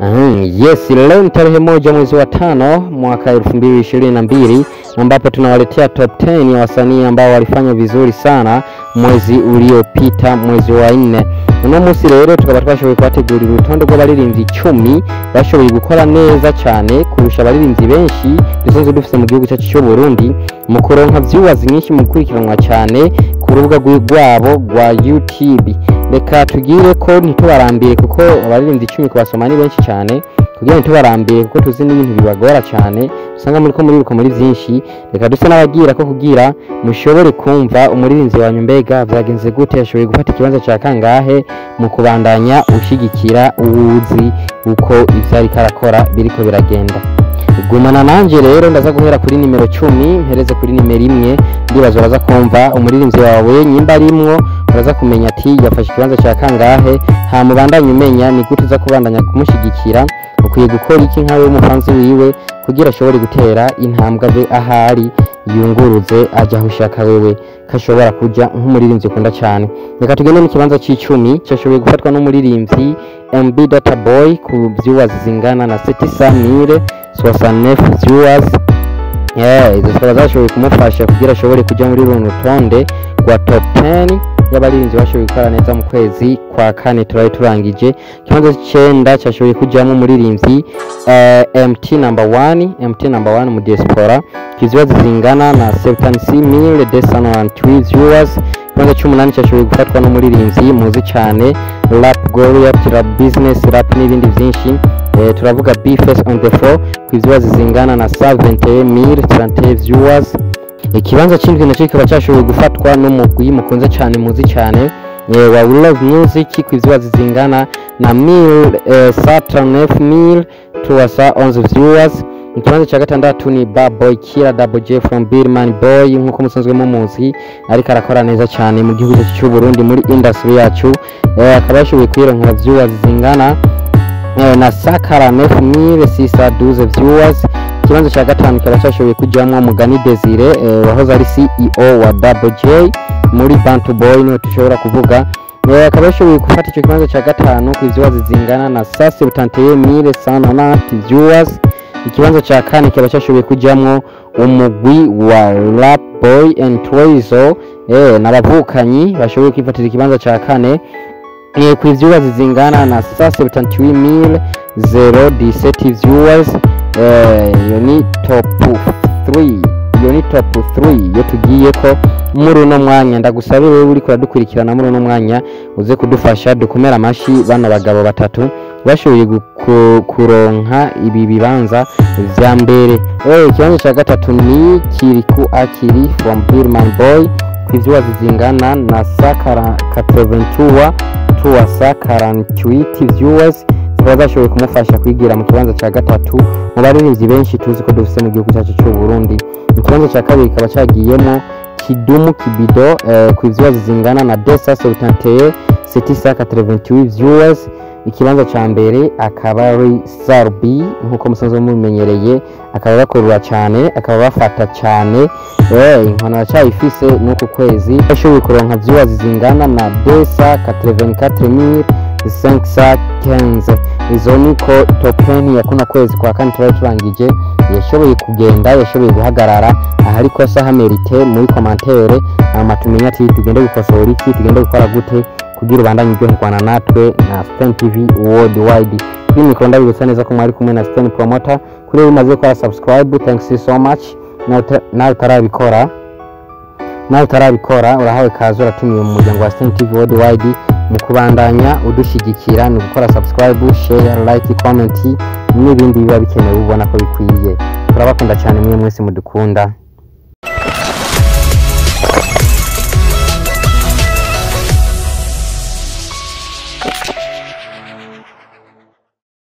Yes, leo ni tarehe 1 mwezi wa 5 mwaka 2022 ambapo tunawaletea top 10 ya wasanii ambao walifanya vizuri sana mwezi uliopita, mwezi wa 4. Uno munsi rero tukaba twashoboye kwategura urutonde rw'abaririmbyi 10 bashoboye gukora neza cyane kurusha abaririmbyi benshi dusanzwe dufite mu gihugu cyacu cy'u Burundi mu kuronka viewers nyinshi mu gukurikiranwa cyane ku rubuga rwabo rwa YouTube. Reka tugire ko ntitubarambire kuko abaririmbyi 10 kubasoma ni benshi cyane, kugira ntitubarambire kuko tuzi n'ibintu bibagora cyane, usanga muri byinshi. Reka duse n'abagira ko kugira mushobore kumva umuririmbyi wanyu mbega byagenze gute, yashoboye gufata ikibanza cya kangahe mu kubandanya ushigikira uwuzi uko ivyari karakora biriko biragenda. Gumana nanje rero ndaza guhera kuri nimero 10 mpereze kuri nimero 1, ndibazo uraza kumva umuririmbyi wawe nyimba rimwo, uraza kumenya ati yafashe ikibanza cya kangahe, ha mubandanye umenya ni gute uza kubandanya kumushigikira, ukwiye gukora iki nkawe umufanzi wiwe kugira ashobore gutera intambwe be ahari yunguruze ajya hushaka wewe kashobora kuja nk'umuririmbyi ukunda cyane. Reka tugende mu kibanza c'10 cyashoboye gufatwa n'umuririmbyi MB Data Boy ku viewers zingana na 70069 viewers. Izo zikaba zashoboye kumufasha kugira ashobore kuja muri runo rutonde rwa top 10 y'abaririmbyi bashoboye gukora neza mu kwezi kwa 4 turangije. Kibanza c'9 cyashoboye kujyamo umuririmbyi MT number 1 mu diaspora viewers zingana na 76212 viewers. Kibanza c'8 cyashoboye gufatwa n'umuririmbyi muzi cyane Rap Goliath, Rap Business, Rap n'ibindi byinshi. Turavuga B-Face on the floor ku viewers zingana na 70030 viewers. Ikibanza cy'indwi nacyo kikaba cyashoboye gufatwa n'umugwi mukunze cyane muzi cyane wa Love Music ku viewers zingana na 1039,011 viewers. Ikibanza cya gatandatu ni Bad Boy Killer Double J from Birman Boy, nkuko musanzwe mu muzi ariko arakora neza cyane mu gihugu cy'u Burundi muri industry yacu. Akaba yashoboye kwironkera viewers zingana na 49,612 viewers. Ikibanza cya gatanu kikaba cyashoboye kujyamo Mugani Desire wahoze ari CEO wa Double J muri Bantu Boy, no tushobora kuvuga. Akaba yashoboye gufata icyo kibanza cya gatanu ku viewers zingana na 71,190 viewers. Ikibanza cya kane kikaba cyashoboye kujyamo umugwi wa Rap Boy and Troizo n'abavukanyi bashoboye kwifatira ikibanza cya kane ku viewers zingana na 78,017 viewers. Iyo ni top 3 yo tugiye ko muri uno mwanya. Ndagusaba wewe uri kuradukurikirana muri uno mwanya uze kudufasha dukomera amashi bano bagabo batatu bashoboye kuronka ibi bibanza vya mbere. Ikibanza cya gatatu ni Kiriku Akiri from Birman Boy ku viewers zingana na 48 viewers. Zikaba zashoboye kumufasha kwigira mu kibanza cya gatatu mu baririmbyi benshi tuzi ko dufite mu gihugu cyacu cy'u Burundi. Ikibanza cya kabiri kikaba cyagiyemo Kidumu Kibido ku viewers zingana na 271,788 viewers. Ikibanza cya mbere akaba ari Sarbi nkuko musanzwe mumenyereye, akaba bakorura cyane, akaba bafata cyane. Inkona cyayifise nuko kwezi ashoboye kuronka viewers zingana na 284,515. Izo niko top 10 ya kuna kwezi kwa 4 turangije. Yashoboye kugenda, yashoboye guhagarara ahari kosa hamerite muri commentaire amatumenya ati tugende gukosora iki, tugende gukora gute kugira ubandanye ibyo nkwana natwe na Stern TV Worldwide. Kuri mikoro ndabibutsa neza ko mwari kumwe na Stern Promoter. Kuri umaze gukora subscribe, thanks you so much. Nawe utarabikora urahawe kazo uratumiye mu muryango wa Stern TV Worldwide mu kubandanya udushigikira ni gukora subscribe, share, like, comment n'ibindi biba bikenewe ubona ko bikwiye. Turabakunda cyane mwe mwese mudukunda.